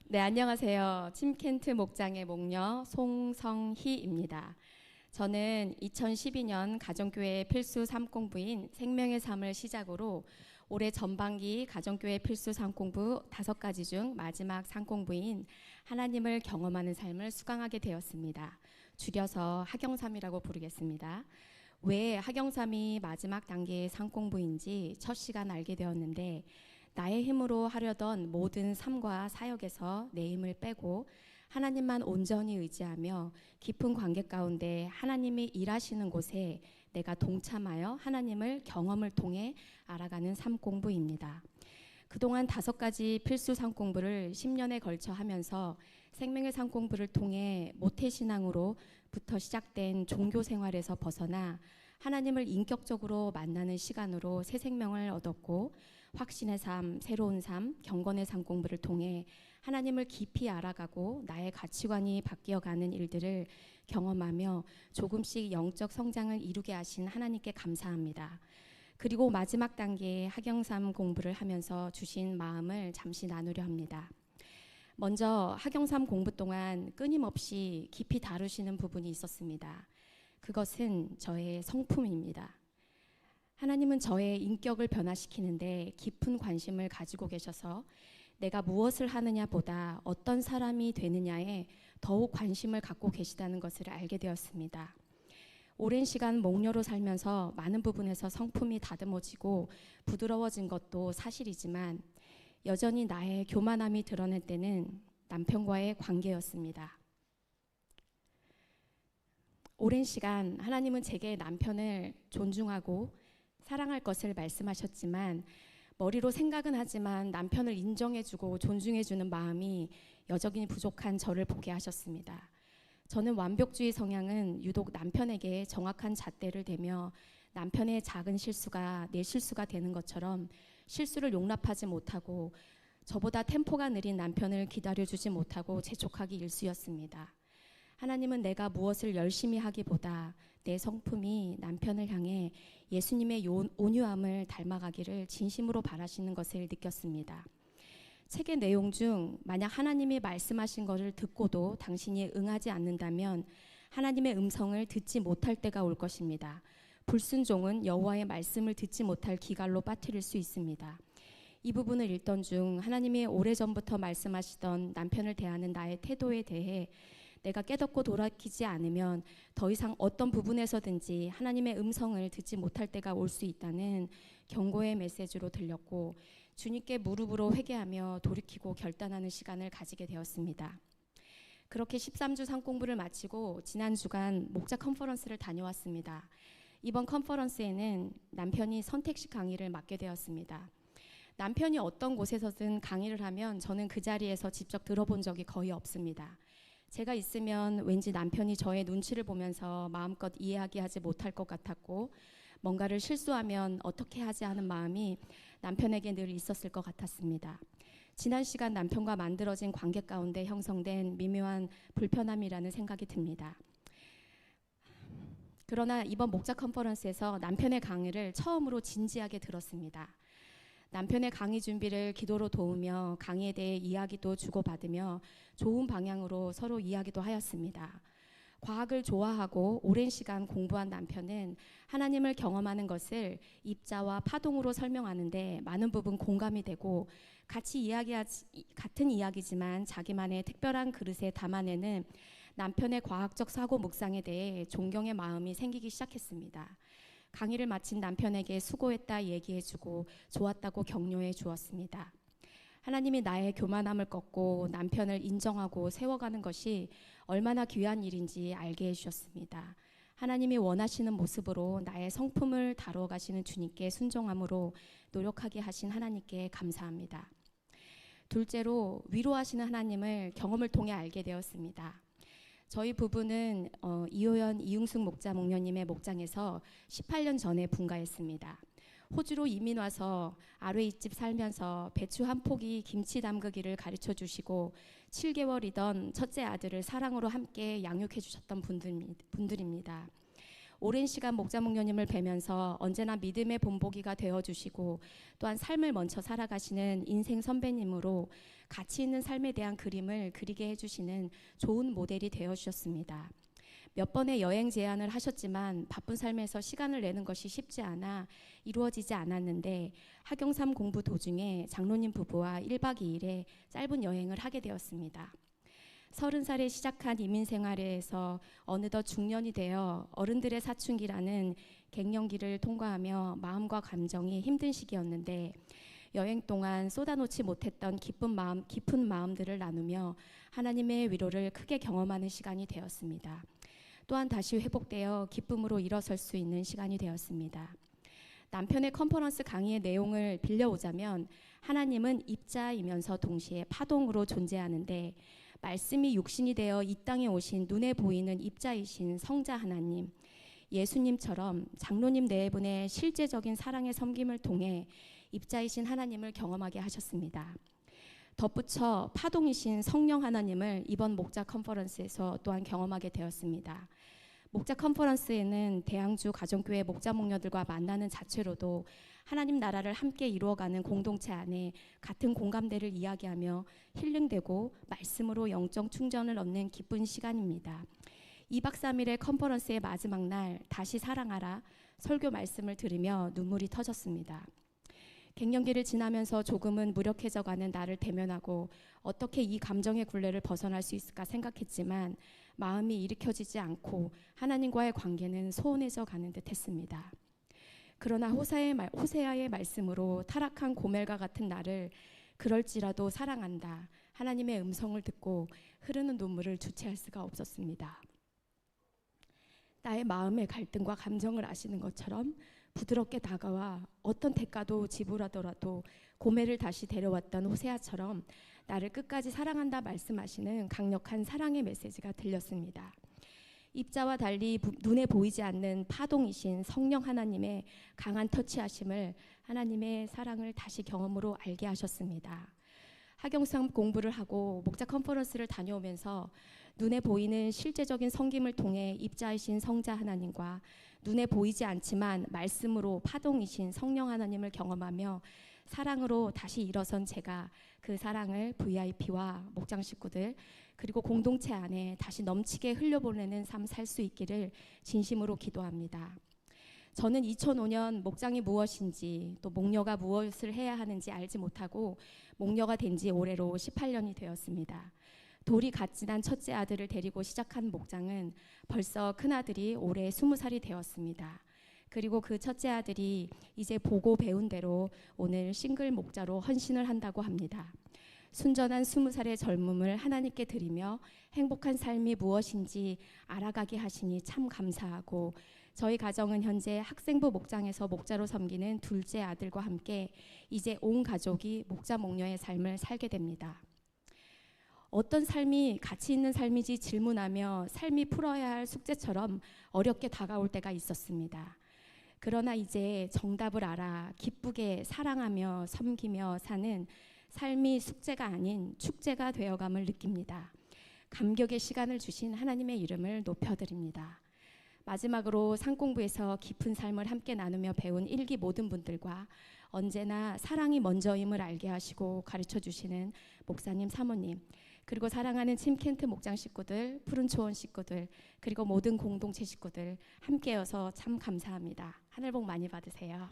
네, 안녕하세요. 침켄트 목장의 목녀 송성희입니다. 저는 2012년 가정교회 필수 삶공부인 생명의 삶을 시작으로 올해 전반기 가정교회 필수 삶공부 5가지 중 마지막 삶공부인 하나님을 경험하는 삶을 수강하게 되었습니다. 줄여서 하경삼이라고 부르겠습니다. 왜 하경삼이 마지막 단계의 삶공부인지 첫 시간 알게 되었는데, 나의 힘으로 하려던 모든 삶과 사역에서 내 힘을 빼고 하나님만 온전히 의지하며 깊은 관계 가운데 하나님이 일하시는 곳에 내가 동참하여 하나님을 경험을 통해 알아가는 삶 공부입니다. 그동안 5가지 필수 삶 공부를 10년에 걸쳐 하면서 생명의 삶 공부를 통해 모태신앙으로부터 시작된 종교 생활에서 벗어나 하나님을 인격적으로 만나는 시간으로 새 생명을 얻었고, 확신의 삶, 새로운 삶, 경건의 삶 공부를 통해 하나님을 깊이 알아가고 나의 가치관이 바뀌어가는 일들을 경험하며 조금씩 영적 성장을 이루게 하신 하나님께 감사합니다. 그리고 마지막 단계의 하경삼 공부를 하면서 주신 마음을 잠시 나누려 합니다. 먼저 하경삼 공부 동안 끊임없이 깊이 다루시는 부분이 있었습니다. 그것은 저의 성품입니다. 하나님은 저의 인격을 변화시키는데 깊은 관심을 가지고 계셔서 내가 무엇을 하느냐 보다 어떤 사람이 되느냐에 더욱 관심을 갖고 계시다는 것을 알게 되었습니다. 오랜 시간 목녀로 살면서 많은 부분에서 성품이 다듬어지고 부드러워진 것도 사실이지만 여전히 나의 교만함이 드러날 때는 남편과의 관계였습니다. 오랜 시간 하나님은 제게 남편을 존중하고 사랑할 것을 말씀하셨지만 머리로 생각은 하지만 남편을 인정해주고 존중해주는 마음이 여전히 부족한 저를 보게 하셨습니다. 저는 완벽주의 성향은 유독 남편에게 정확한 잣대를 대며 남편의 작은 실수가 내 실수가 되는 것처럼 실수를 용납하지 못하고 저보다 템포가 느린 남편을 기다려주지 못하고 재촉하기 일쑤였습니다. 하나님은 내가 무엇을 열심히 하기보다 내 성품이 남편을 향해 예수님의 온유함을 닮아가기를 진심으로 바라시는 것을 느꼈습니다. 책의 내용 중 만약 하나님이 말씀하신 것을 듣고도 당신이 응하지 않는다면 하나님의 음성을 듣지 못할 때가 올 것입니다. 불순종은 여호와의 말씀을 듣지 못할 기갈로 빠뜨릴 수 있습니다. 이 부분을 읽던 중 하나님이 오래전부터 말씀하시던 남편을 대하는 나의 태도에 대해 내가 깨닫고 돌이키지 않으면 더 이상 어떤 부분에서든지 하나님의 음성을 듣지 못할 때가 올 수 있다는 경고의 메시지로 들렸고, 주님께 무릎으로 회개하며 돌이키고 결단하는 시간을 가지게 되었습니다. 그렇게 13주 상공부를 마치고 지난 주간 목자 컨퍼런스를 다녀왔습니다. 이번 컨퍼런스에는 남편이 선택식 강의를 맡게 되었습니다. 남편이 어떤 곳에서든 강의를 하면 저는 그 자리에서 직접 들어본 적이 거의 없습니다. 제가 있으면 왠지 남편이 저의 눈치를 보면서 마음껏 이해하지 못할 것 같았고, 뭔가를 실수하면 어떻게 하지 하는 마음이 남편에게 늘 있었을 것 같았습니다. 지난 시간 남편과 만들어진 관계 가운데 형성된 미묘한 불편함이라는 생각이 듭니다. 그러나 이번 목자 컨퍼런스에서 남편의 강의를 처음으로 진지하게 들었습니다. 남편의 강의 준비를 기도로 도우며 강의에 대해 이야기도 주고받으며 좋은 방향으로 서로 이야기도 하였습니다. 과학을 좋아하고 오랜 시간 공부한 남편은 하나님을 경험하는 것을 입자와 파동으로 설명하는데 많은 부분 공감이 되고 같은 이야기지만 자기만의 특별한 그릇에 담아내는 남편의 과학적 사고 묵상에 대해 존경의 마음이 생기기 시작했습니다. 강의를 마친 남편에게 수고했다 얘기해주고 좋았다고 격려해 주었습니다. 하나님이 나의 교만함을 꺾고 남편을 인정하고 세워가는 것이 얼마나 귀한 일인지 알게 해주셨습니다. 하나님이 원하시는 모습으로 나의 성품을 다루어 가시는 주님께 순종함으로 노력하게 하신 하나님께 감사합니다. 둘째로 위로하시는 하나님을 경험을 통해 알게 되었습니다. 저희 부부는 이호연 이웅숙 목자 목녀님의 목장에서 18년 전에 분가했습니다. 호주로 이민 와서 아뢰이집 살면서 배추 한 포기 김치 담그기를 가르쳐 주시고 7개월이던 첫째 아들을 사랑으로 함께 양육해 주셨던 분들입니다. 오랜 시간 목자 목녀님을 뵈면서 언제나 믿음의 본보기가 되어주시고 또한 삶을 먼저 살아가시는 인생 선배님으로 가치 있는 삶에 대한 그림을 그리게 해주시는 좋은 모델이 되어주셨습니다. 몇 번의 여행 제안을 하셨지만 바쁜 삶에서 시간을 내는 것이 쉽지 않아 이루어지지 않았는데 하경삼 공부 도중에 장로님 부부와 1박 2일의 짧은 여행을 하게 되었습니다. 30살에 시작한 이민 생활에서 어느덧 중년이 되어 어른들의 사춘기라는 갱년기를 통과하며 마음과 감정이 힘든 시기였는데 여행 동안 쏟아놓지 못했던 깊은 마음들을 나누며 하나님의 위로를 크게 경험하는 시간이 되었습니다. 또한 다시 회복되어 기쁨으로 일어설 수 있는 시간이 되었습니다. 남편의 컨퍼런스 강의의 내용을 빌려오자면 하나님은 입자이면서 동시에 파동으로 존재하는데 말씀이 육신이 되어 이 땅에 오신 눈에 보이는 입자이신 성자 하나님, 예수님처럼 장로님 네 분의 실제적인 사랑의 섬김을 통해 입자이신 하나님을 경험하게 하셨습니다. 덧붙여 파동이신 성령 하나님을 이번 목자 컨퍼런스에서 또한 경험하게 되었습니다. 목자 컨퍼런스에는 대양주 가정교회 목자 목녀들과 만나는 자체로도 하나님 나라를 함께 이루어가는 공동체 안에 같은 공감대를 이야기하며 힐링되고 말씀으로 영적 충전을 얻는 기쁜 시간입니다. 2박 3일의 컨퍼런스의 마지막 날 다시 사랑하라 설교 말씀을 들으며 눈물이 터졌습니다. 갱년기를 지나면서 조금은 무력해져가는 나를 대면하고 어떻게 이 감정의 굴레를 벗어날 수 있을까 생각했지만 마음이 일으켜지지 않고 하나님과의 관계는 소원해져 가는 듯 했습니다. 그러나 호세아의 말씀으로 타락한 고멜과 같은 나를 그럴지라도 사랑한다. 하나님의 음성을 듣고 흐르는 눈물을 주체할 수가 없었습니다. 나의 마음의 갈등과 감정을 아시는 것처럼 부드럽게 다가와 어떤 대가도 지불하더라도 고멜을 다시 데려왔던 호세아처럼 나를 끝까지 사랑한다 말씀하시는 강력한 사랑의 메시지가 들렸습니다. 입자와 달리 눈에 보이지 않는 파동이신 성령 하나님의 강한 터치하심을 하나님의 사랑을 다시 경험으로 알게 하셨습니다. 하경삼 공부를 하고 목자 컨퍼런스를 다녀오면서 눈에 보이는 실제적인 섬김을 통해 입자이신 성자 하나님과 눈에 보이지 않지만 말씀으로 파동이신 성령 하나님을 경험하며 사랑으로 다시 일어선 제가 그 사랑을 VIP와 목장 식구들 그리고 공동체 안에 다시 넘치게 흘려보내는 삶 살 수 있기를 진심으로 기도합니다. 저는 2005년 목장이 무엇인지 또 목녀가 무엇을 해야 하는지 알지 못하고 목녀가 된 지 올해로 18년이 되었습니다. 돌이 갓 지난 첫째 아들을 데리고 시작한 목장은 벌써 큰아들이 올해 20살이 되었습니다. 그리고 그 첫째 아들이 이제 보고 배운 대로 오늘 싱글 목자로 헌신을 한다고 합니다. 순전한 20살의 젊음을 하나님께 드리며 행복한 삶이 무엇인지 알아가게 하시니 참 감사하고 저희 가정은 현재 학생부 목장에서 목자로 섬기는 둘째 아들과 함께 이제 온 가족이 목자 목녀의 삶을 살게 됩니다. 어떤 삶이 가치 있는 삶이지 질문하며 삶이 풀어야 할 숙제처럼 어렵게 다가올 때가 있었습니다. 그러나 이제 정답을 알아 기쁘게 사랑하며 섬기며 사는 삶이 숙제가 아닌 축제가 되어감을 느낍니다. 감격의 시간을 주신 하나님의 이름을 높여드립니다. 마지막으로 상공부에서 깊은 삶을 함께 나누며 배운 일기 모든 분들과 언제나 사랑이 먼저임을 알게 하시고 가르쳐 주시는 목사님, 사모님, 그리고 사랑하는 침켄트 목장 식구들, 푸른 초원 식구들, 그리고 모든 공동체 식구들 함께여서 참 감사합니다. 하늘 복 많이 받으세요.